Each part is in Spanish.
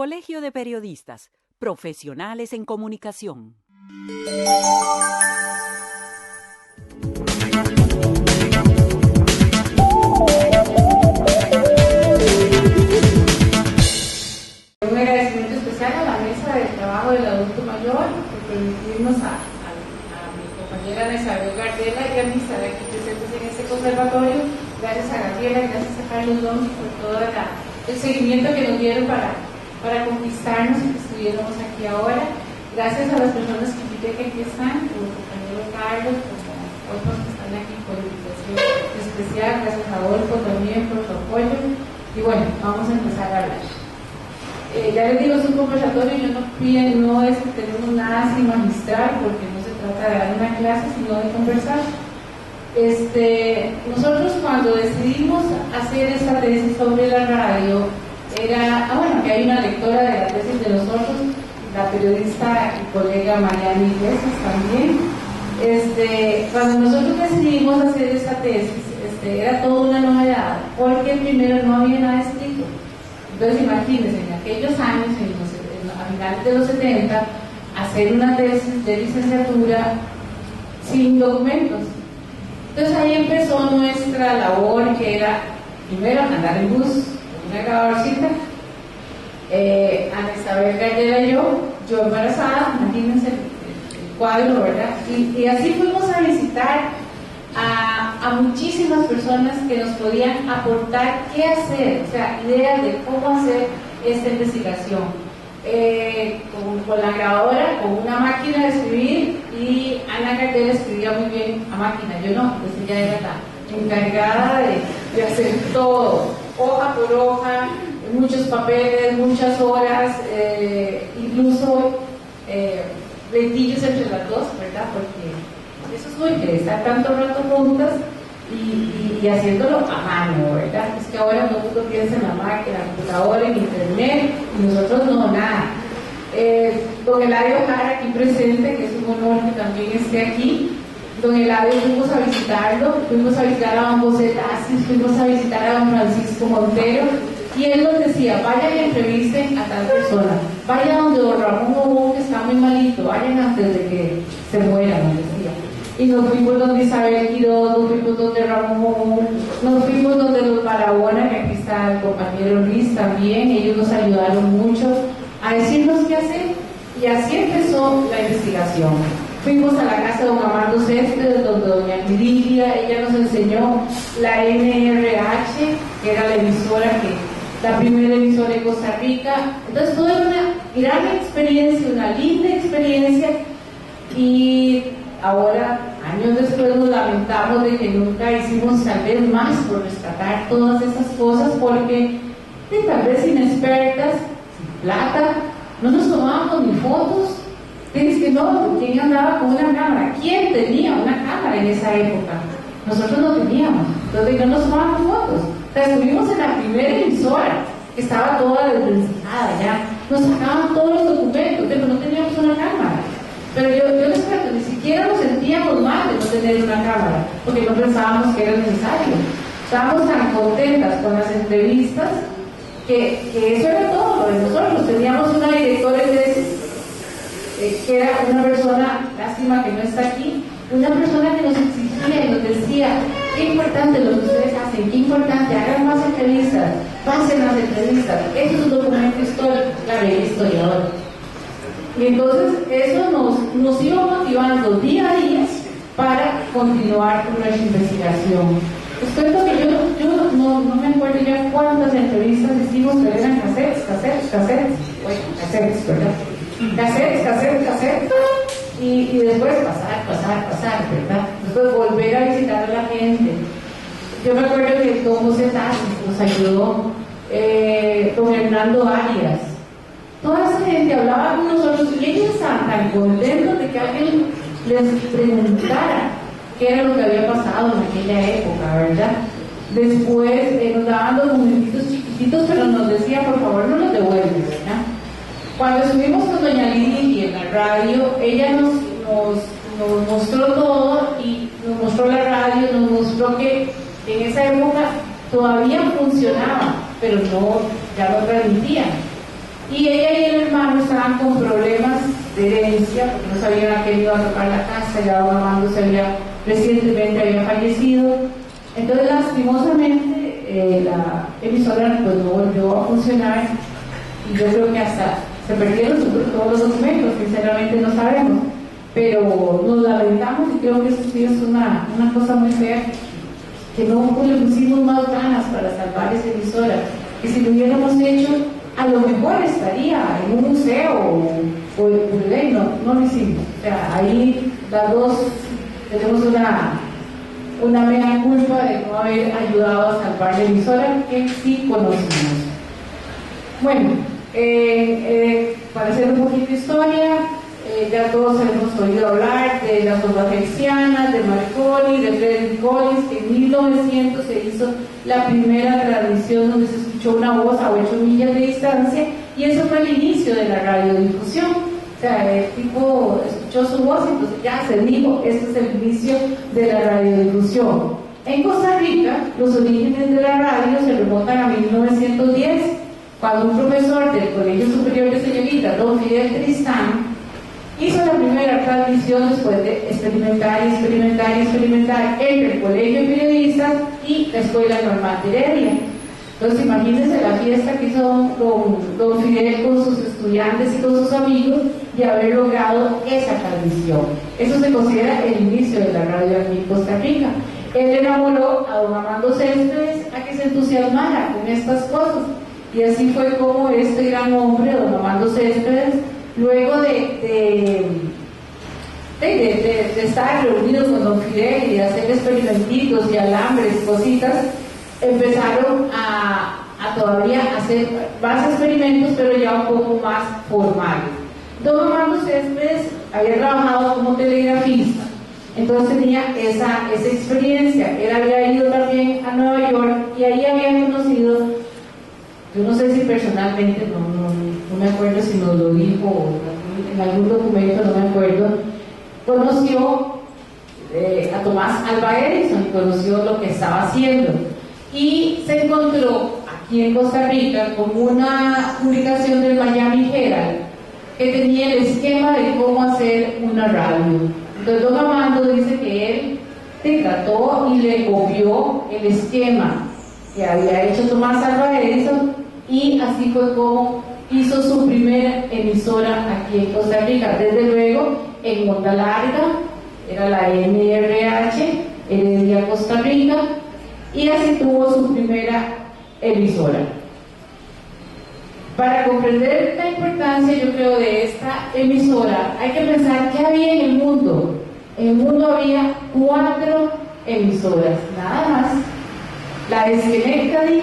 Colegio de Periodistas, profesionales en comunicación. Un agradecimiento especial a la mesa de trabajo del adulto mayor por permitirnos a mi compañera Ana Isabel Gardela y a mí estar aquí presentes en este conservatorio. Gracias a Gabriela, gracias a Carlos Domi por todo el seguimiento que nos dieron para conquistarnos y que estuviéramos aquí ahora. Gracias a las personas que invité que aquí están, como el compañero Carlos, como otros que están aquí por invitación especial. Gracias a Adolfo también por su apoyo. Y bueno, vamos a empezar a hablar. Ya les digo, es un conversatorio, no es que tenemos nada sin magistrar, porque no se trata de dar una clase, sino de conversar. Nosotros cuando decidimos hacer esta tesis sobre la radio, que hay una lectora de la tesis de nosotros, la periodista y colega Mariana Iglesias también. Cuando nosotros decidimos hacer esta tesis, era toda una novedad, porque primero no había nada escrito. Entonces imagínense, en aquellos años, a finales de los 70, hacer una tesis de licenciatura sin documentos. Entonces ahí empezó nuestra labor, que era primero andar en bus, una grabadorcita, Ana Isabel Gardela y yo embarazada, imagínense el cuadro, ¿verdad? Y así fuimos a visitar a muchísimas personas que nos podían aportar qué hacer, o sea, ideas de cómo hacer esta investigación. Con la grabadora, con una máquina de escribir, y Ana Gardela escribía muy bien a máquina, yo no, pues ella era la encargada de hacer todo, hoja por hoja, muchos papeles, muchas horas, incluso pleitillos entre las dos, ¿verdad? Porque eso es muy que estar tanto rato juntas y haciéndolo a mano, ¿verdad? Es que ahora todo el mundo piensa en la máquina, en la computadora, en internet, y nosotros no, nada. Don Eladio Jara, aquí presente, que es un honor que también esté aquí. Don Eladio, fuimos a visitarlo, fuimos a visitar a don José Tassis, fuimos a visitar a don Francisco Montero, y él nos decía, vayan y entrevisten a tal persona, vayan donde don Ramón Obón, que está muy malito, vayan antes de que se muera, nos decía. Y nos fuimos donde Isabel Quiroz, nos fuimos donde Ramón Obón, nos fuimos donde los Barahona, que aquí está el compañero Luis también, ellos nos ayudaron mucho a decirnos qué hacer, y así empezó la investigación. Fuimos a la casa de don Amado Céspedes, donde doña Lidia, ella nos enseñó la NRH, que era la primera emisora en Costa Rica. Entonces fue una gran experiencia, una linda experiencia, y ahora, años después, nos lamentamos de que nunca hicimos tal vez más por rescatar todas esas cosas, porque tal vez inexpertas, sin plata, no nos tomábamos ni fotos. Tienes que no, ¿quién andaba con una cámara? ¿Quién tenía una cámara en esa época? Nosotros no teníamos, entonces no nos tomábamos fotos. O sea, estuvimos en la primera emisora, que estaba toda desvencijada ya, nos sacaban todos los documentos, pero no teníamos una cámara. Pero yo les cuento, ni siquiera nos sentíamos mal de no tener una cámara, porque no pensábamos que era necesario. Estábamos tan contentas con las entrevistas que eso era todo lo de nosotros. Teníamos una directora de tesis, que era una persona, lástima que no está aquí, una persona que nos exigía y nos decía, qué importante lo que ustedes hacen, qué importante, hagan más entrevistas, pasen las entrevistas, eso es un documento histórico, claro, el historiador. Y entonces eso nos iba motivando día a día para continuar con nuestra investigación. Les cuento que yo no me acuerdo ya cuántas entrevistas hicimos, pero eran cassettes, ¿verdad? Cassettes, y después pasar, ¿verdad? Después volver a visitar a la gente. Yo me acuerdo que don José Tassis nos ayudó, don Hernando Arias. Toda esa gente hablaba con nosotros y ellos estaban tan contentos de que alguien les preguntara qué era lo que había pasado en aquella época, ¿verdad? Después nos daban documentitos chiquititos, pero nos decía, por favor, no los devuelven, ¿verdad? Cuando estuvimos con doña Lili en la radio, ella nos mostró todo, y nos mostró la radio, nos mostró que en esa época todavía funcionaba, pero ya no transmitían. y ella y el hermano estaban con problemas de herencia, porque no sabían a quién iba a tocar la casa, ya don Armando recientemente había fallecido. Entonces, lastimosamente, la emisora pues no volvió a funcionar, y yo creo que hasta se perdieron todos los documentos, sinceramente no sabemos, pero nos lamentamos, y creo que eso sí es una cosa muy fea, que no le pusimos más ganas para salvar esa emisora, que si lo hubiéramos hecho, a lo mejor estaría en un museo o en ley, no lo hicimos. O sea, ahí las dos tenemos una mega culpa de no haber ayudado a salvar la emisora que sí conocimos. Bueno, para hacer un poquito de historia, ya todos hemos oído hablar de las Hertzianas, de Marconi, de Frederick Collins, que en 1900 se hizo la primera transmisión donde se escuchó una voz a 8 millas de distancia, y eso fue el inicio de la radiodifusión. O sea, el tipo escuchó su voz y entonces ya se dijo, este es el inicio de la radiodifusión. En Costa Rica, los orígenes de la radio se remontan a 1910, cuando un profesor del Colegio Superior de Señoritas, don Fidel Tristán, hizo la primera transmisión después de experimentar entre el Colegio de Periodistas y la Escuela Normal de Heredia. Entonces, imagínense la fiesta que hizo don Fidel con sus estudiantes y con sus amigos de haber logrado esa transmisión. Eso se considera el inicio de la radio aquí en Costa Rica. Él enamoró a don Armando Céspedes a que se entusiasmara con estas cosas. Y así fue como este gran hombre, don Armando Céspedes, luego de estar reunidos con don Fidel y de hacer experimentitos y alambres y cositas, empezaron a todavía hacer más experimentos, pero ya un poco más formales. Don Armando Céspedes había trabajado como telegrafista, entonces tenía esa experiencia. Él había ido también a Nueva York y ahí había conocido, yo no sé si personalmente, no me acuerdo si nos lo dijo o en algún documento, no me acuerdo, conoció a Tomás Alva Edison, conoció lo que estaba haciendo, y se encontró aquí en Costa Rica con una publicación del Miami Herald que tenía el esquema de cómo hacer una radio. Entonces don Armando dice que él trató y le copió el esquema que había hecho Tomás Alva Edison, y así fue como hizo su primera emisora aquí en Costa Rica, desde luego en onda larga, era la NRH, Heredia, Costa Rica, y así tuvo su primera emisora. Para comprender la importancia, yo creo, de esta emisora, hay que pensar qué había en el mundo. En el mundo había 4 emisoras, nada más. La de Schenectady,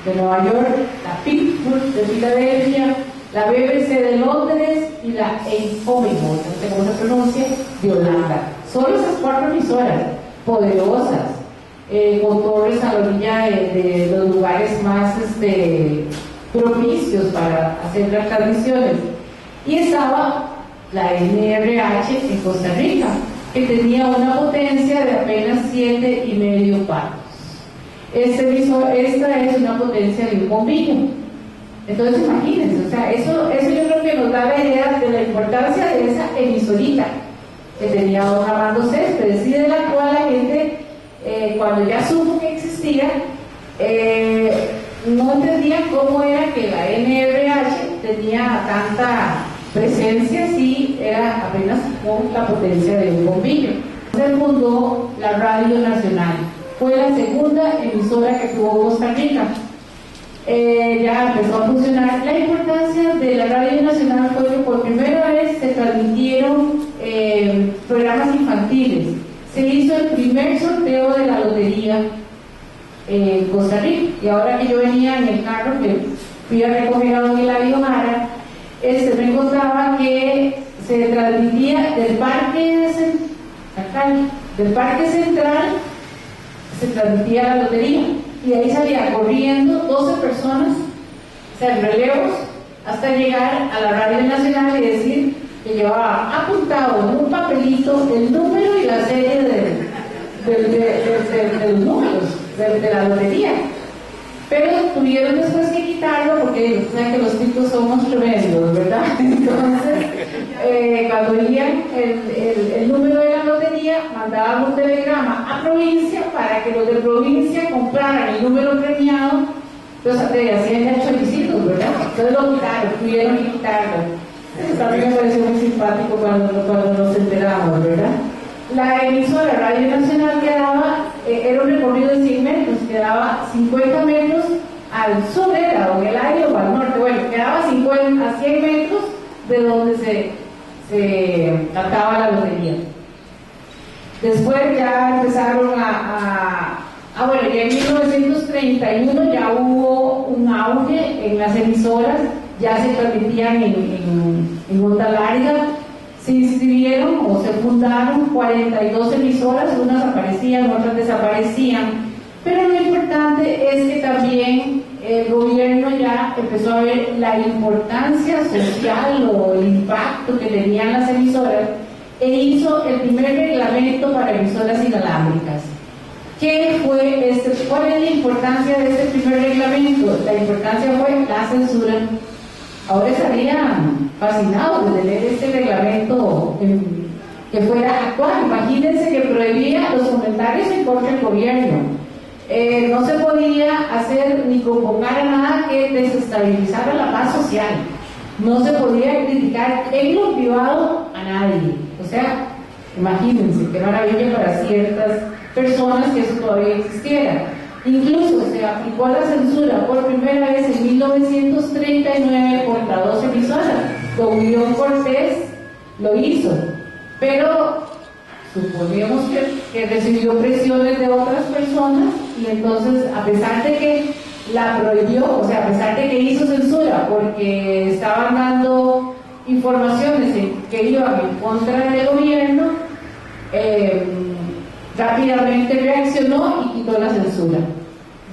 de Nueva York, la Pittsburgh de Filadelfia, la BBC de Londres y la Eindhoven, no sé cómo se pronuncia, de Holanda. Solo esas 4 emisoras, poderosas, con torres a la orilla de los lugares más propicios para hacer las transmisiones. Y estaba la NRH en Costa Rica, que tenía una potencia de apenas 7,5 vatios. Esta es una potencia de un bombillo. Entonces imagínense, o sea, eso yo creo que nos da la idea de la importancia de esa emisorita que tenía don Armando Céspedes, y de la cual la gente, cuando ya supo que existía, no entendía cómo era que la NRH tenía tanta presencia si era apenas con la potencia de un bombillo. Se fundó la Radio Nacional. Fue la segunda emisora que tuvo Costa Rica. Ya empezó a funcionar. La importancia de la Radio Nacional fue que por primera vez se transmitieron programas infantiles. Se hizo el primer sorteo de la lotería en Costa Rica. Y ahora que yo venía en el carro, que fui a recoger a don Hilario Mara, me contaba que se transmitía del Parque Central, se transmitía la lotería, y ahí salía corriendo 12 personas, o sea, en relevos, hasta llegar a la Radio Nacional y decir que llevaba apuntado en un papelito el número y la serie de los números de la lotería. pero tuvieron después que quitarlo porque saben que los ticos somos tremendos, ¿verdad? Entonces, cuando veían el número de la lotería, mandaban un telegrama a provincia para que los de provincia compraran el número premiado. Entonces hacían ya choricitos, ¿verdad? Entonces lo quitaron, tuvieron que quitarlo. Eso también me pareció muy simpático cuando nos enteramos, ¿verdad? La emisora Radio Nacional quedaba, era un recorrido de 100 metros, quedaba 50 metros al sur, era o en el aire o al norte, bueno, quedaba a 100 metros de donde se trataba la lotería. Después ya empezaron bueno, ya en 1931 ya hubo un auge en las emisoras, ya se transmitían en onda larga. Se inscribieron o se fundaron 42 emisoras, unas aparecían, otras desaparecían, pero lo importante es que también el gobierno ya empezó a ver la importancia social o el impacto que tenían las emisoras e hizo el primer reglamento para emisoras inalámbricas. ¿Qué fue ¿Cuál es la importancia de este primer reglamento? La importancia fue la censura. Ahora estarían fascinados de leer este reglamento que fuera actual. Imagínense que prohibía los comentarios en contra del gobierno. No se podía hacer ni convocar a nada que desestabilizara la paz social. No se podía criticar en lo privado a nadie. O sea, imagínense qué maravilla para ciertas personas que eso todavía existiera. Incluso se aplicó la censura por primera vez en 1939 contra 2 emisoras. Don León Cortés lo hizo, pero suponemos que recibió presiones de otras personas y entonces, a pesar de que la prohibió, o sea, a pesar de que hizo censura porque estaban dando informaciones que iban en contra del gobierno, rápidamente reaccionó y quitó la censura,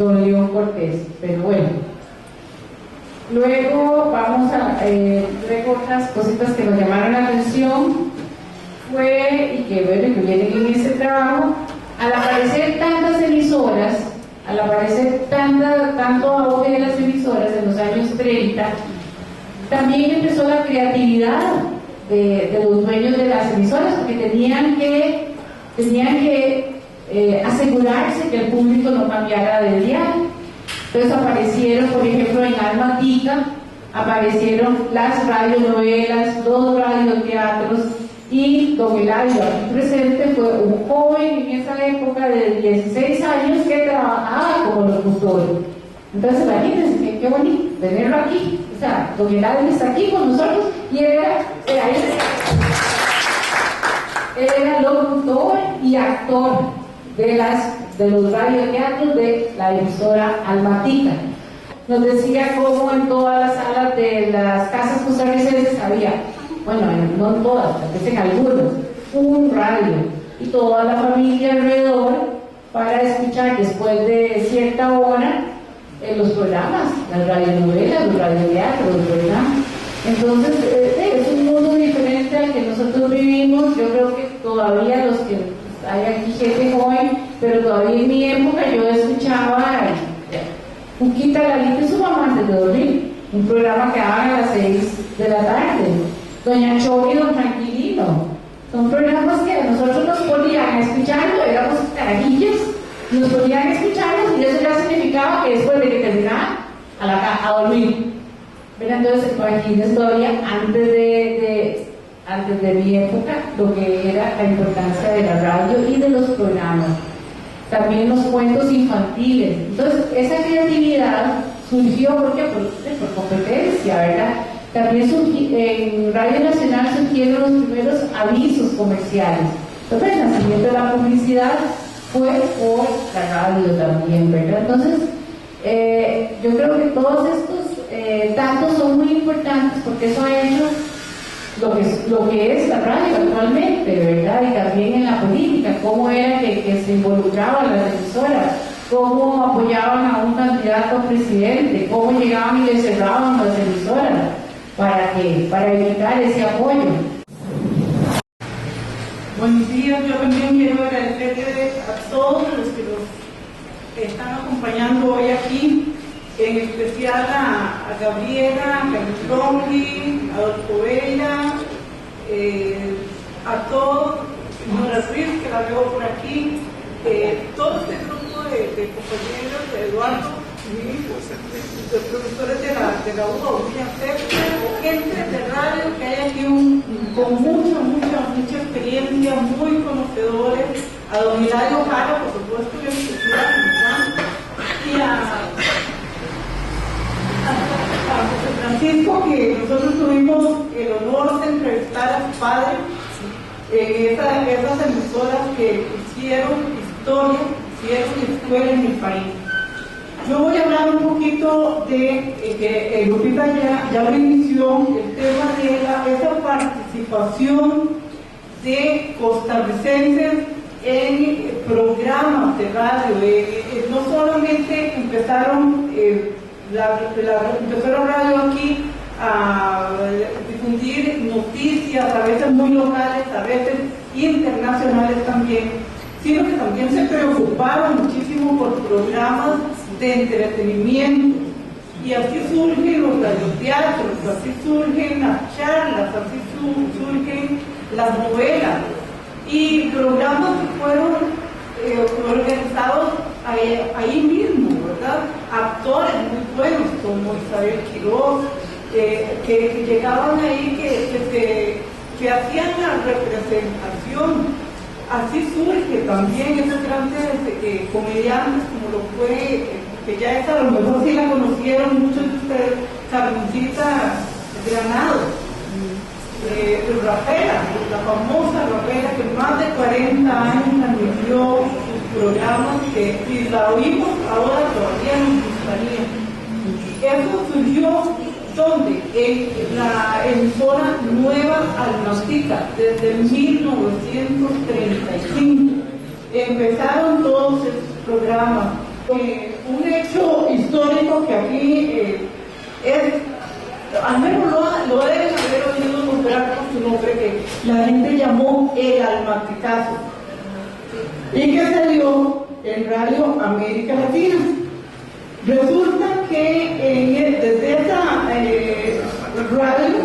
don León Cortés. Pero bueno, luego vamos a luego otras cositas que nos llamaron la atención fue, y que bueno, que vienen en ese trabajo, al aparecer tantas emisoras, al aparecer tanto auge de las emisoras en los años 30, también empezó la creatividad de los dueños de las emisoras, porque tenían que asegurarse que el público no cambiara de dial. Entonces aparecieron, por ejemplo, en Almatica, aparecieron las radionovelas, los radioteatros, y don Eladio, aquí presente, fue un joven en esa época de 16 años que trabajaba como locutor. Entonces imagínense, qué bonito tenerlo aquí. O sea, don Eladio está aquí con nosotros y él era locutor y actor de los radioteatros de la emisora Almatica. Nos decía cómo en todas las salas de las casas costarricenses había, bueno, no en todas, tal vez en algunas, un radio y toda la familia alrededor para escuchar después de cierta hora los programas, las radionovelas, los radioteatros, ¿verdad? Entonces, es un mundo diferente al que nosotros vivimos. Yo creo que todavía los que hay aquí gente joven, pero todavía en mi época yo escuchaba Cuquita, Lalita y su mamá antes de dormir, un programa que daban a las 6 de la tarde, Doña Choque y Don Tranquilino. Son programas que nosotros nos ponían a escucharlo, éramos carajillos, y nos ponían a escucharlos y eso ya significaba que después de que terminaban a dormir. ¿Verdad? Entonces, imagínense todavía antes de mi época lo que era la importancia de la radio y de los programas. También los cuentos infantiles. Entonces, esa creatividad surgió por competencia, ¿verdad? También en Radio Nacional surgieron los primeros avisos comerciales. Entonces, el nacimiento de la publicidad fue por la radio también, ¿verdad? Entonces, yo creo que todos estos datos son muy importantes porque eso ha hecho lo que es la radio actualmente, ¿verdad? Y también en la política, cómo era que se involucraban las emisoras, cómo apoyaban a un candidato a presidente, cómo llegaban y le cerraban las emisoras para evitar ese apoyo. Buenos días, yo también quiero agradecerle a todos los que nos están acompañando hoy aquí en especial a Gabriela, a Carlos, a Adolfo Vela, a todos, Nora Ruiz, que la veo por aquí, todo este grupo de compañeros, de Eduardo, de profesores de la UBA, gente de radio que hay aquí con mucha experiencia, muy conocedores, a don Hilario Jara, por supuesto, que es y a José Francisco, que nosotros tuvimos el honor de entrevistar a su padre en esas emisoras que hicieron historia, hicieron escuela en el país. Yo voy a hablar un poquito de que Lupita ya lo inició, el tema de esa participación de costarricenses en programas de radio. No solamente empezaron radio aquí a difundir noticias, a veces muy locales, a veces internacionales también, sino que también se preocuparon muchísimo por programas de entretenimiento. Y así surgen los radioteatros, así surgen las charlas, así surgen las novelas. Y programas que fueron organizados ahí mismo, ¿verdad? Actores muy buenos como Isabel Quiroz, que llegaban ahí, que hacían la representación. Así surge también esos grandes comediantes como lo fue, que ya esa a lo mejor sí la conocieron muchos de ustedes, Carmencita Granado, Rapera, la famosa Rapera, que más de 40 años transmitió sus programas, y la oímos ahora todavía nos gustaría. Eso surgió ¿dónde? En la emisora Nueva Almática, desde 1935. Empezaron todos esos programas. Un hecho histórico que aquí es, al menos lo deben haber oído nombrar con su nombre, que la gente llamó el almaticazo, y que se dio en Radio América Latina. Resulta que desde esa radio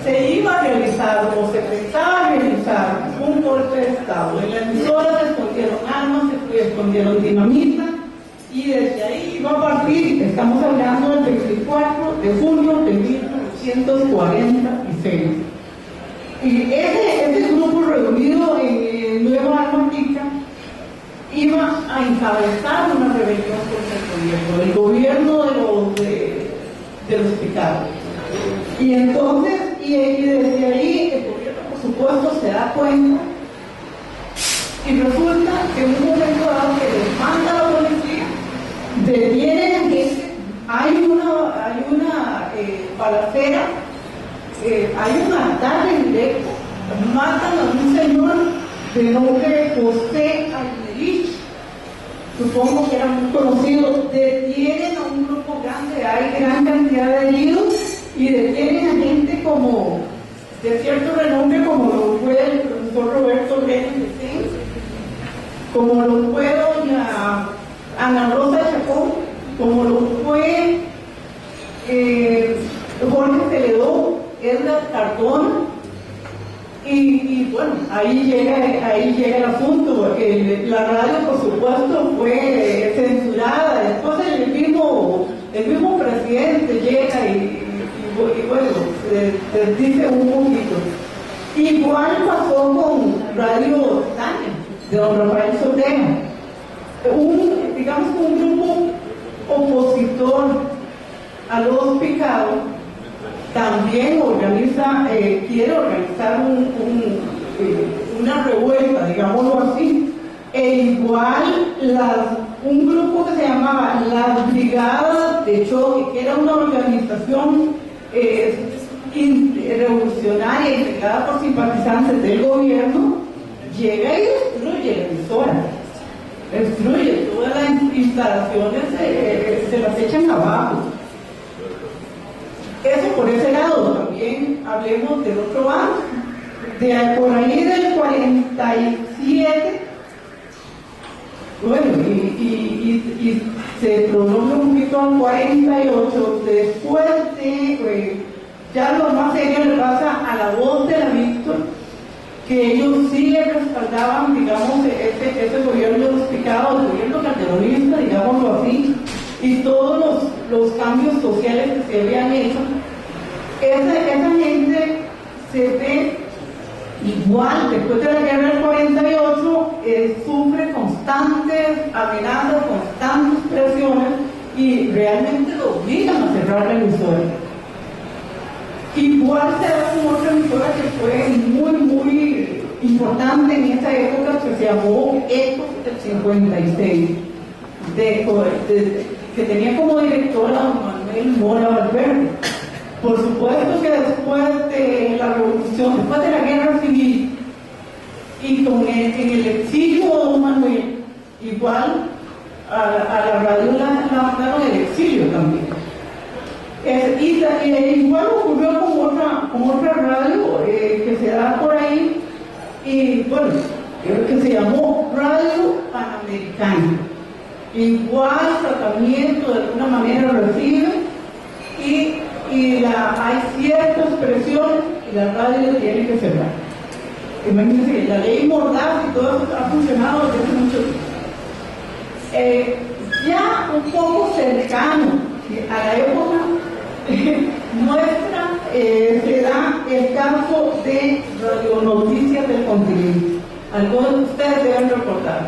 se iba a realizar, o se pensaba realizar, un golpe de Estado. En la emisora se escondieron armas, se escondieron dinamita, y desde ahí iba a partir, estamos hablando del 24 de junio de 1946. Y ese grupo reunido en Nueva Almática iba a encabezar una rebelión contra el gobierno de los picados. Y entonces, y desde ahí el gobierno, por supuesto, se da cuenta, y resulta que en un momento dado que les manda a la policía, detienen a gente, hay una balacera, hay un ataque directo, matan a un señor de nombre José Almerich, supongo que era muy conocido, detienen a un grupo grande, hay gran cantidad de heridos, y detienen a gente como de cierto renombre, como lo fue el profesor Roberto Brenes, como lo fue doña Ana Rosa Chacón, como lo fue Jorge Celedón, Edgar Cardona. Y bueno, ahí llega el asunto, porque la radio, por supuesto, fue censurada. Después el mismo presidente llega y bueno, se dice un poquito. Igual pasó con Radio Tania, de don Rafael Sotena. Digamos que un grupo opositor a los picados también quiere organizar una revuelta, digámoslo así, e igual un grupo que se llamaba las Brigadas de Choque, que era una organización revolucionaria integrada por simpatizantes del gobierno, llega y destruye la emisora, destruye todas las instalaciones, se las echan abajo. Eso por ese lado. También hablemos del otro bando, por ahí del 47, bueno, y se prolonga un poquito al 48, después de, ya lo más serio le pasa a La Voz de la Víctor, que ellos sí le respaldaban, digamos, ese gobierno de los picados, el gobierno calderonista, digámoslo así, y todos los cambios sociales que se habían hecho. Esa gente se ve igual, después de la guerra del 48, sufre constantes amenazas, constantes presiones, y realmente lo obligan a cerrar la emisora. Igual se da con otra emisora que fue muy importante en esa época, que se llamó Ecos del 56, que tenía como directora a Manuel Mora Valverde. Por supuesto que después de la revolución, después de la guerra civil, y en el exilio de don Manuel, igual a la radio la mandaron al exilio también. Igual ocurrió con otra radio que se da por ahí, y bueno, que se llamó Radio Panamericana. Igual tratamiento de alguna manera recibe, y hay ciertas presiones y la radio tiene que cerrar. Imagínense, la ley Mordaz y todo eso ha funcionado desde hace mucho tiempo. Ya un poco cercano a la época nuestra, se da el caso de Radio Noticias del Continente. Algunos de ustedes deben recordar.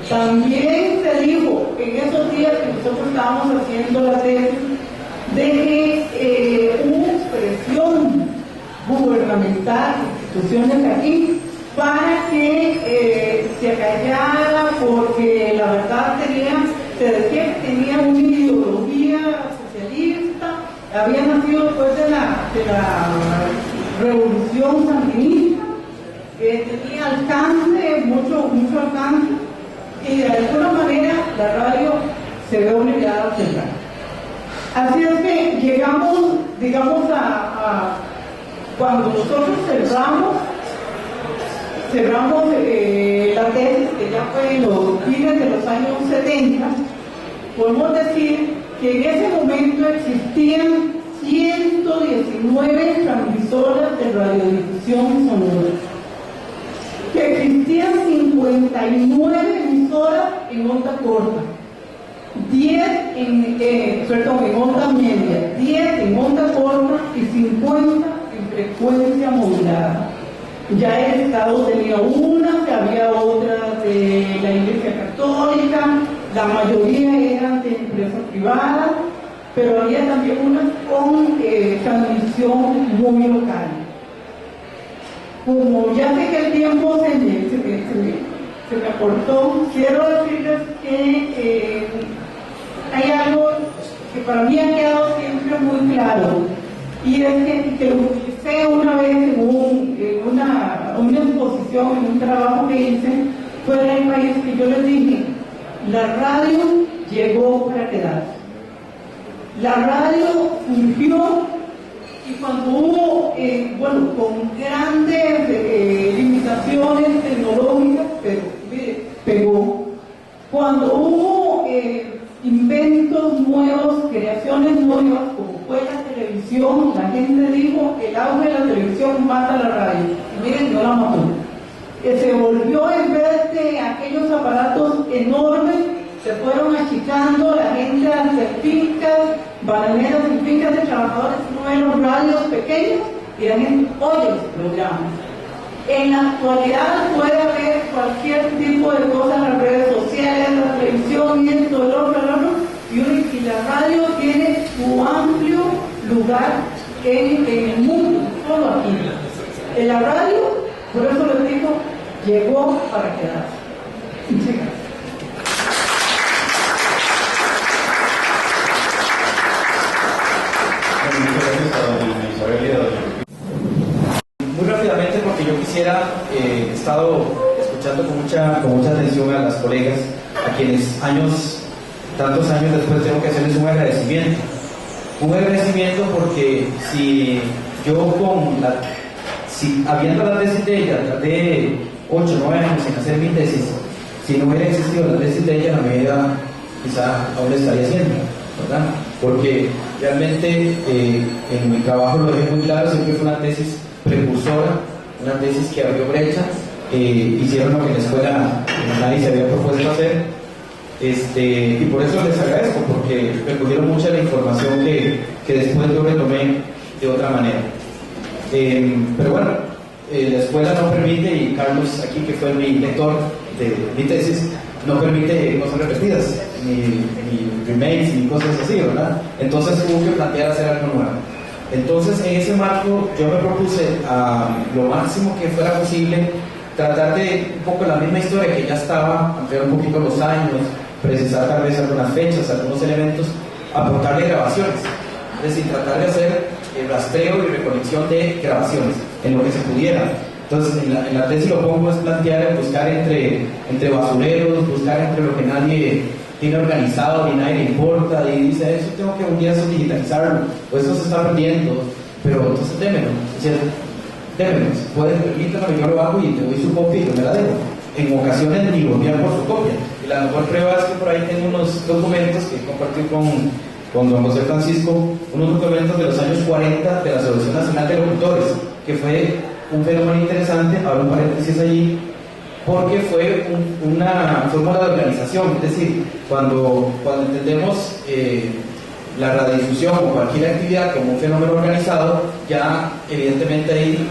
También se dijo en esos días que nosotros estábamos haciendo la tesis de que hubo presión gubernamental, instituciones aquí, para que se acallara, porque la verdad se decía que tenía una ideología socialista, había nacido después de la revolución sandinista, tenía alcance, mucho alcance, y de alguna manera la radio se ve obligada a cerrar. Así es que llegamos, digamos, a cuando nosotros cerramos la tesis, que ya fue en los fines de los años 70, podemos decir que en ese momento existían 119 transmisoras de radiodifusión sonora, que existían 59 emisoras en onda corta, 10 en onda media, 10 en onda corta y 50 en frecuencia modulada. Ya el Estado tenía una, que había otras de la Iglesia Católica, la mayoría eran de empresas privadas, pero había también unas con transmisión muy local. Como ya sé que el tiempo se me acortó, quiero decirles que hay algo que para mí ha quedado siempre muy claro, y es que lo utilicé una vez en una exposición, en un trabajo que hice fuera del país, que yo les dije: la radio llegó para quedarse. La radio surgió, y cuando hubo, con grandes limitaciones tecnológicas, pero pegó. Cuando hubo inventos nuevos, creaciones nuevas, como fue la televisión, la gente dijo: el auge de la televisión mata la radio. Y miren, no la mató. Se volvió, en vez de aquellos aparatos enormes, se fueron achicando, la gente a hacer fincas, bananeras y fincas de trabajadores, no eran radios pequeños, y la gente oye los programas. En la actualidad puede haber cualquier tipo de cosas en las redes sociales, en la televisión, y esto, el otro, y la radio tiene su amplio lugar en el mundo, solo aquí. En la radio, por eso les digo, llegó para quedarse. Muchas gracias. Muy rápidamente, porque yo quisiera, he estado escuchando con mucha atención a las colegas, a quienes tantos años después tengo que hacerles un agradecimiento. Un agradecimiento porque si habiendo la tesis de ella, tardé 8 o 9 años en hacer mi tesis, si no hubiera existido la tesis de ella, no me hubiera quizá aún lo estaría haciendo, ¿verdad? Porque realmente en mi trabajo lo dejé muy claro, siempre fue una tesis precursora, una tesis que abrió brecha, hicieron lo que en la escuela nadie se había propuesto hacer, y por eso les agradezco, porque recogieron mucha de la información que después yo retomé de otra manera. Pero bueno, la escuela no permite, y Carlos aquí, que fue mi lector de mi tesis, no permite cosas repetidas, ni remakes, ni cosas así, ¿verdad? Entonces hubo que plantear hacer algo nuevo. Entonces, en ese marco, yo me propuse a lo máximo que fuera posible tratar de un poco la misma historia que ya estaba, ampliar un poquito los años, precisar tal vez algunas fechas, algunos elementos, aportarle grabaciones. Es decir, tratar de hacer el rastreo y recolección de grabaciones en lo que se pudiera. Entonces, en la tesis lo pongo es plantear, buscar entre basureros, buscar entre lo que nadie tiene organizado y nadie le importa, y dice, eso tengo que un día eso digitalizarlo, o eso se está perdiendo, pero entonces démelo, démelos, pueden permítanme, yo lo hago y te doy su copia y yo me la dejo. En ocasiones ni volvían por su copia, y la mejor prueba es que por ahí tengo unos documentos que compartí con don José Francisco, unos documentos de los años 40 de la Asociación Nacional de Locutores, que fue un fenómeno interesante, abro un paréntesis allí, porque fue una fórmula de organización, es decir, cuando entendemos la radiodifusión o cualquier actividad como un fenómeno organizado, ya evidentemente hay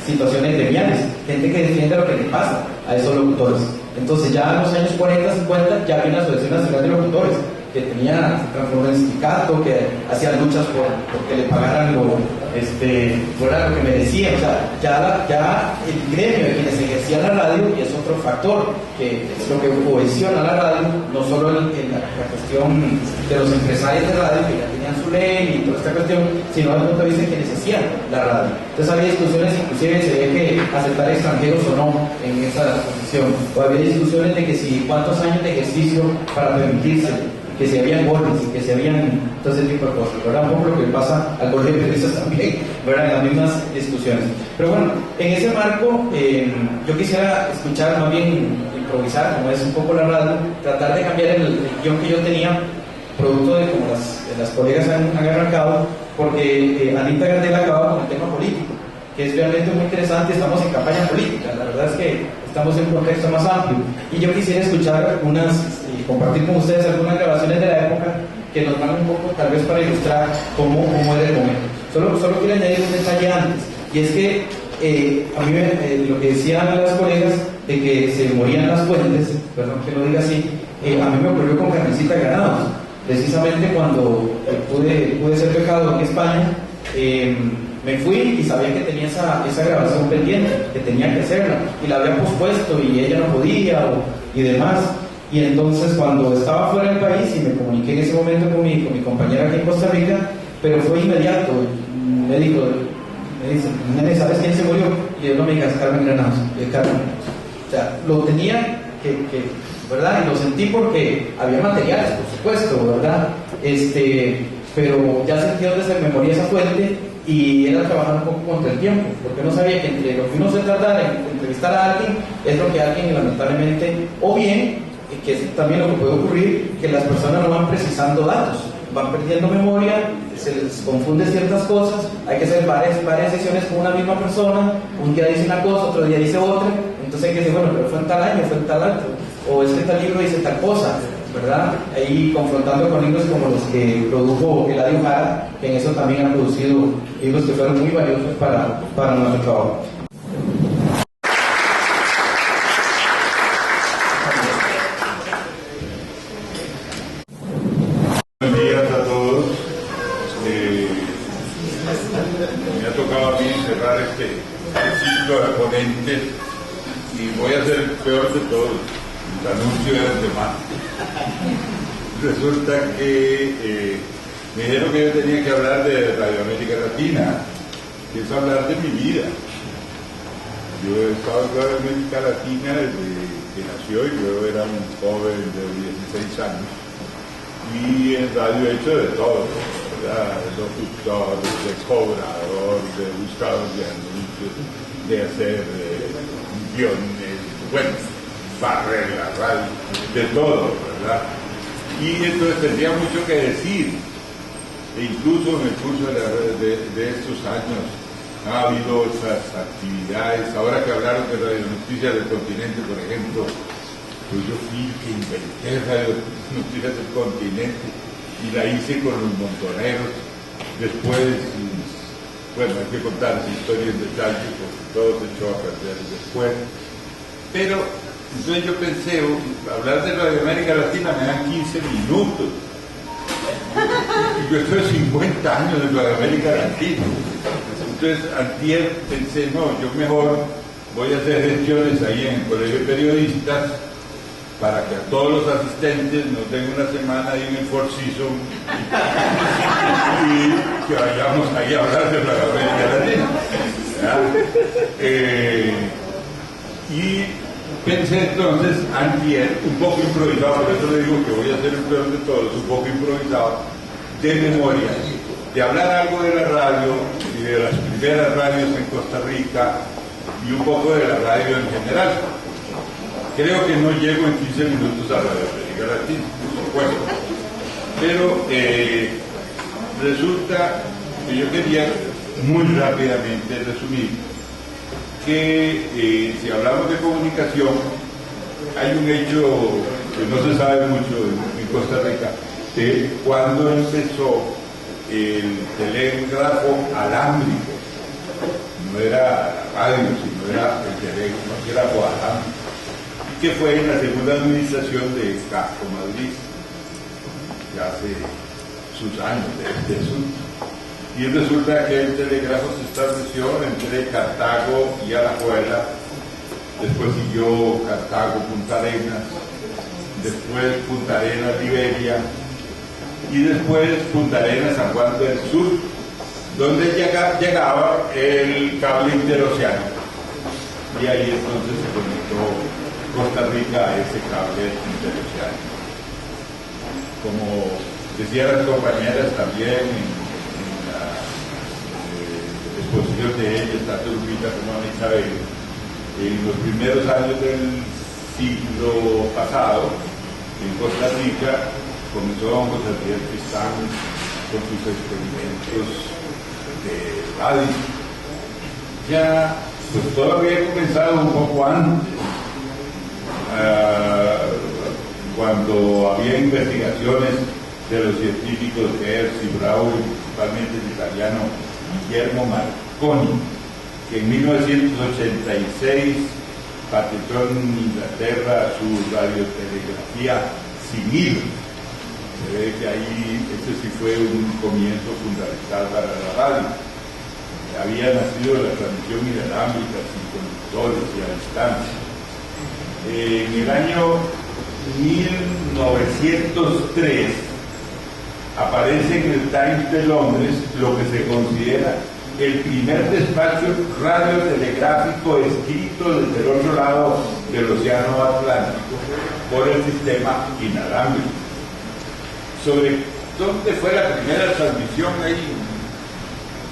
situaciones gremiales, gente que defiende lo que le pasa a esos locutores. Entonces ya en los años 40, 50 ya había una Asociación Nacional de Locutores que tenía, se transformó en sindicato, que hacía luchas por que le pagaran fuera lo que merecía. O sea, ya el gremio de quienes ejercían la radio, y es otro factor que es lo que cohesiona la radio, no solo en la cuestión de los empresarios de radio que ya tenían su ley y toda esta cuestión, sino desde el punto de vista de quienes hacían la radio. Entonces había discusiones, inclusive se ve que aceptar extranjeros o no en esa posición, o había discusiones de que si cuántos años de ejercicio para permitirse, que si habían golpes, que si habían todo ese tipo de cosas, ¿verdad? Un poco lo que pasa al colegio de periodistas también, ¿verdad? En las mismas discusiones. Pero bueno, en ese marco yo quisiera escuchar, más bien improvisar, como es un poco la radio, tratar de cambiar el guión que yo tenía, producto de como las colegas han arrancado, porque Anita Gardel acaba con el tema político, que es realmente muy interesante. Estamos en campaña política, la verdad es que estamos en un contexto más amplio, y yo quisiera escuchar y compartir con ustedes algunas grabaciones de la época que nos van un poco tal vez para ilustrar cómo era el momento. Solo quiero añadir un detalle antes, y es que a mí lo que decían las colegas de que se morían las fuentes, perdón que lo diga así, a mí me ocurrió con Carmencita Granados, precisamente cuando pude ser becado en España. Me fui y sabía que tenía esa grabación pendiente, que tenía que hacerla, y la había pospuesto y ella no podía y demás. Y entonces cuando estaba fuera del país, y me comuniqué en ese momento con mi compañera aquí en Costa Rica, pero fue inmediato. Me dice, nene, ¿sabes quién se murió? Y yo no me digas, Carmen Granados. O sea, lo tenía que ¿verdad? Y lo sentí porque había materiales, por supuesto, ¿verdad? Pero ya sentí dónde se me moría esa fuente, y era trabajar un poco contra el tiempo, porque no sabía que entre lo que uno se tardara en entrevistar a alguien es lo que alguien lamentablemente, o bien, que es también lo que puede ocurrir, que las personas no van precisando datos, van perdiendo memoria, se les confunde ciertas cosas, hay que hacer varias sesiones con una misma persona, un día dice una cosa, otro día dice otra, entonces hay que decir, bueno, pero fue en tal año, fue en tal año, o es que tal libro dice tal cosa, ¿verdad? Ahí confrontando con libros como los que produjo Eladio Jara, que en eso también han producido libros que fueron muy valiosos para nuestro trabajo. Buenos días a todos. Me ha tocado a mí cerrar este ciclo de ponentes, y voy a ser el peor de todos. El anuncio de antemano. Resulta que me dijeron que yo tenía que hablar de Radio América Latina, que es hablar de mi vida. Yo he estado en Radio América Latina desde que nació, y yo era un joven de 16 años, y en radio he hecho de todo, ¿verdad? De locutor, de cobrador, de buscador de anuncios, de hacer guiones, bueno, barrer la radio, de todo, ¿verdad? y entonces tendría mucho que decir. E incluso en el curso de estos años ha habido esas actividades. Ahora que hablaron de Radio Noticias del Continente, por ejemplo, pues yo fui que inventé Radio Noticias del Continente y la hice con los montoneros. Después, bueno, hay que contar esa historia en detalle porque todo se echó a perder después. Pero entonces yo pensé, hablar de Radio América Latina me dan 15 minutos. Y yo estoy 50 años en Radio América Latina. Entonces, antier pensé, no, yo mejor voy a hacer gestiones ahí en el Colegio de Periodistas para que a todos los asistentes nos den una semana ahí en el Four Seasons y que vayamos ahí a hablar de Radio América Latina. Y pensé entonces, antier, un poco improvisado, por eso le digo que voy a hacer el peor de todos, un poco improvisado, de memoria, de hablar algo de la radio y de las primeras radios en Costa Rica y un poco de la radio en general. Creo que no llego en 15 minutos a Radio América Latina, por supuesto. Pero resulta que yo quería muy rápidamente resumir que si hablamos de comunicación, hay un hecho que no se sabe mucho en Costa Rica, de cuando empezó el telégrafo alámbrico. No era radio, sino era el telégrafo alámbrico, que fue en la segunda administración de Castro Madrid, ya hace sus años de este asunto. Y resulta que el telégrafo se estableció entre Cartago y Alajuela, después siguió Cartago, Punta Arenas, después Punta Arenas, Liberia, y después Punta Arenas, San Juan del Sur, donde llegaba el cable interoceánico. Y ahí entonces se conectó Costa Rica a ese cable interoceánico. Como decían las compañeras también en la exposición de ellas, tanto Lupita como Ana Isabel, en los primeros años del siglo pasado, en Costa Rica, comenzó don José Ariel Tristán con sus experimentos de radio. Ya, pues todo había comenzado un poco antes, cuando había investigaciones de los científicos Hertz y Brauer, principalmente el italiano Guillermo Marconi, que en 1986 patentó en Inglaterra su radiotelegrafía sin hilo. Se ve que ahí ese sí fue un comienzo fundamental para la radio. Había nacido la transmisión inalámbrica sin conductores y a distancia. En el año 1903 aparece en el Times de Londres lo que se considera el primer despacho radiotelegráfico escrito desde el otro lado del Océano Atlántico por el sistema inalámbrico. Sobre dónde fue la primera transmisión hay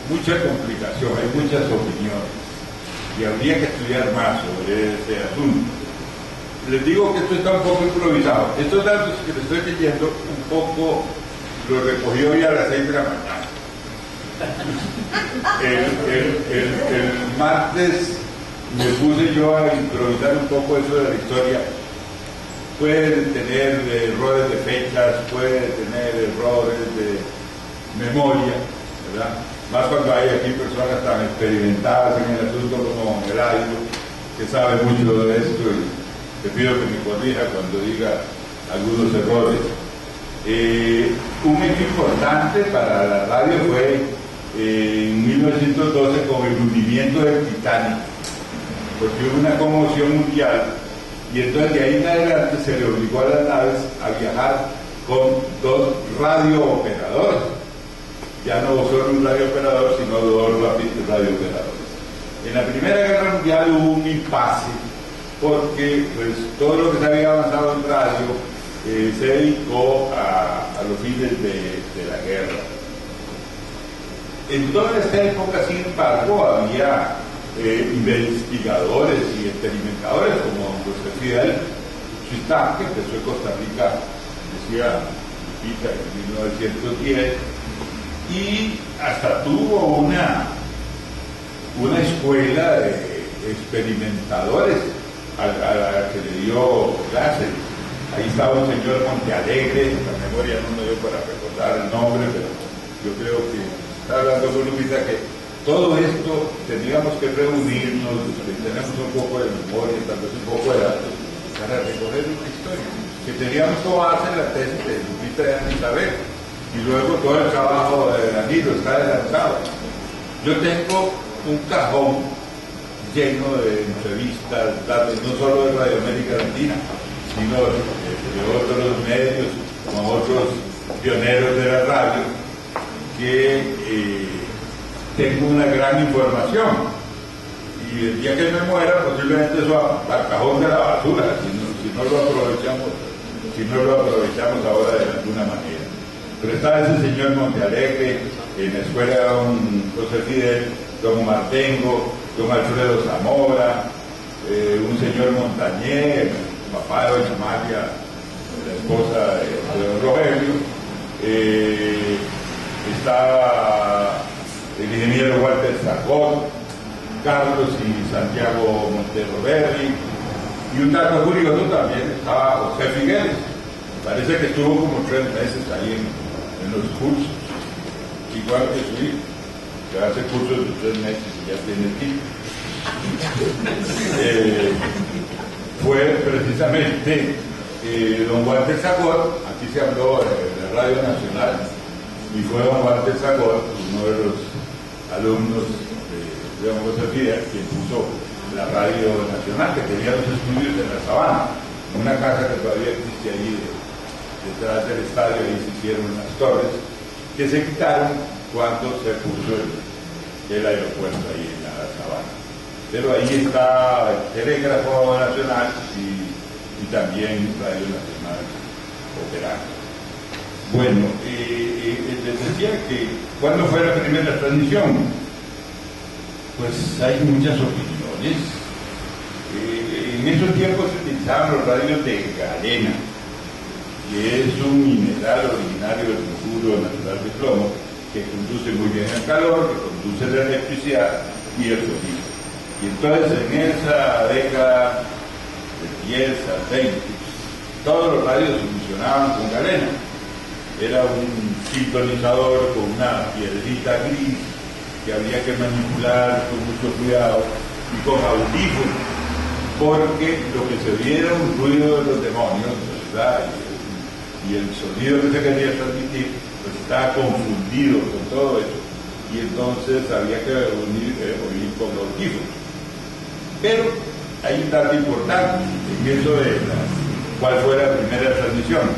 mucha complicación, hay muchas opiniones y habría que estudiar más sobre ese asunto. Les digo que esto está un poco improvisado. Estos datos que les estoy leyendo un poco los recogí hoy a las 6 de la mañana. El martes me puse yo a improvisar un poco eso de la historia. Pueden tener errores de fechas, pueden tener errores de memoria, ¿verdad? Más cuando hay aquí personas tan experimentadas en el asunto como Gerardo, que sabe mucho de esto y te pido que me corrija cuando diga algunos errores. Un hecho importante para la radio fue en 1912 con el hundimiento del Titanic, porque hubo una conmoción mundial y entonces de ahí en adelante se le obligó a las naves a viajar con 2 radiooperadores. Ya no solo un radiooperador, sino 2 radiooperadores. En la Primera Guerra Mundial hubo un impasse porque pues, todo lo que se había avanzado en radio se dedicó a los fines de la guerra. En toda esta época, sin embargo, había investigadores y experimentadores como José Fidel Tristán, que empezó en Costa Rica decía Lupita, en 1910, y hasta tuvo una escuela de experimentadores a la que le dio clases. Ahí estaba un señor Montealegre, la memoria no me dio para recordar el nombre, pero yo creo que está hablando con Lupita que todo esto tendríamos que reunirnos, tenemos un poco de memoria, tal vez un poco de datos, para recorrer una historia. Que teníamos como base la tesis de Lupita y Isabel, y luego todo el trabajo de Danilo está adelantado. Yo tengo un cajón lleno de entrevistas, datos, no solo de Radio América Latina, sino de otros medios, como otros pioneros de la radio, que tengo una gran información. Y el día que me muera, posiblemente eso al cajón de la basura, si no lo aprovechamos ahora de alguna manera. Pero está ese señor Montealegre, en la escuela de don José Fidel, don Martengo, don Alfredo Zamora, un señor Montañer, papá de doña María, la esposa de don Rogelio, está el ingeniero Walter Sarcón, Carlos y Santiago Montero Berri, y un dato curioso también estaba José Figueres. Parece que estuvo como 3 meses ahí en los cursos, igual que su hijo, que hace cursos de 3 meses y ya tiene tiempo. Fue precisamente don Walter Sarcón, aquí se habló de Radio Nacional, y fue don Walter Sarcón, uno de los alumnos de don José Fidel, quien puso la Radio Nacional, que tenía los estudios en la Sabana, una casa que todavía existe allí detrás del estadio. Ahí se hicieron unas torres que se quitaron cuando se puso el aeropuerto ahí en la Sabana. Pero ahí está el Telégrafo Nacional y también Radio Nacional operando. Bueno, les decía que ¿cuándo fue la primera transmisión? Pues hay muchas opiniones. En esos tiempos se utilizaban los radios de galena, que es un mineral originario del mercurio natural de plomo, que conduce muy bien el calor, que conduce la electricidad y el sonido. Y entonces en esa década de 10 al 20, todos los radios funcionaban con galena. Era un sintonizador con una piedrita gris que había que manipular con mucho cuidado y con audífonos, porque lo que se oía era un ruido de los demonios, ¿verdad? Y el sonido que se quería transmitir pues estaba confundido con todo eso, y entonces había que oír con los audífonos. Pero hay un dato importante en eso de cuál fue la primera transmisión.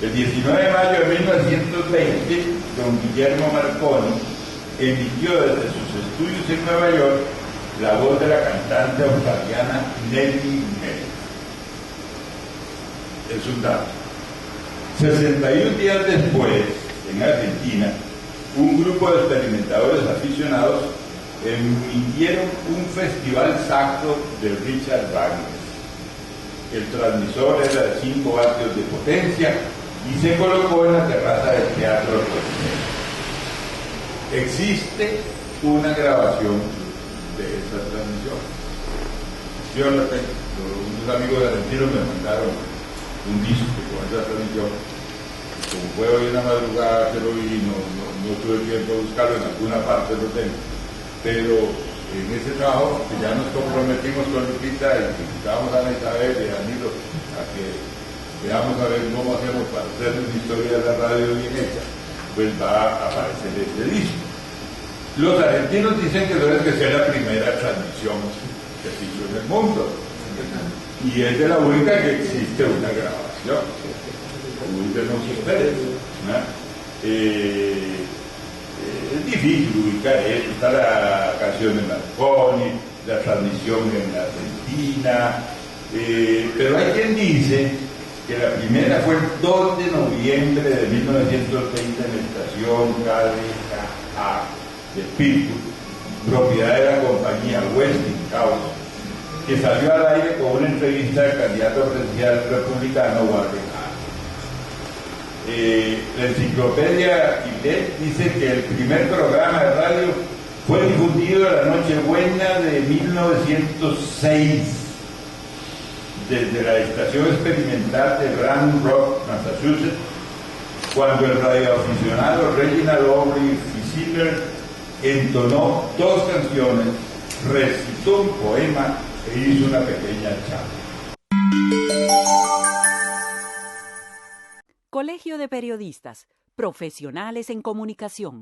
El 19 de mayo de 1920, don Guillermo Marconi emitió desde sus estudios en Nueva York la voz de la cantante australiana Nellie Melba. Es un dato. 61 días después, en Argentina, un grupo de experimentadores aficionados emitieron un festival sacro de Richard Wagner. El transmisor era de 5 vatios de potencia y se colocó en la terraza del Teatro Coliseo. Existe una grabación de esa transmisión. Yo la tengo. Unos amigos argentinos me mandaron un disco con esa transmisión. Como fue hoy en la madrugada que lo vi, no tuve tiempo de buscarlo, en alguna parte lo tengo. Pero en ese trabajo que ya nos comprometimos con Lupita y que invitamos a Ana Isabel y a Danilo a que veamos a ver cómo hacemos para hacer una historia de la radio bien hecha, pues va a aparecer este disco. Los argentinos dicen que debe ser la primera transmisión que se hizo en el mundo, y es de la única que existe una grabación. Ubíquenos ustedes, ¿no? Es difícil ubicar esto. Está la canción de Marconi, la transmisión en la Argentina, pero hay quien dice que la primera fue el 2 de noviembre de 1930 en la estación KDKA de Pittsburgh, propiedad de la compañía Westinghouse, que salió al aire con una entrevista del candidato presidencial republicano Warren Harding. La enciclopedia Quillet dice que el primer programa de radio fue difundido la Nochebuena de 1906 desde la estación experimental de Round Rock, Massachusetts, cuando el radioaficionado Reginald Aubrey Fisiller entonó 2 canciones, recitó un poema e hizo una pequeña charla. Colegio de Periodistas, profesionales en comunicación.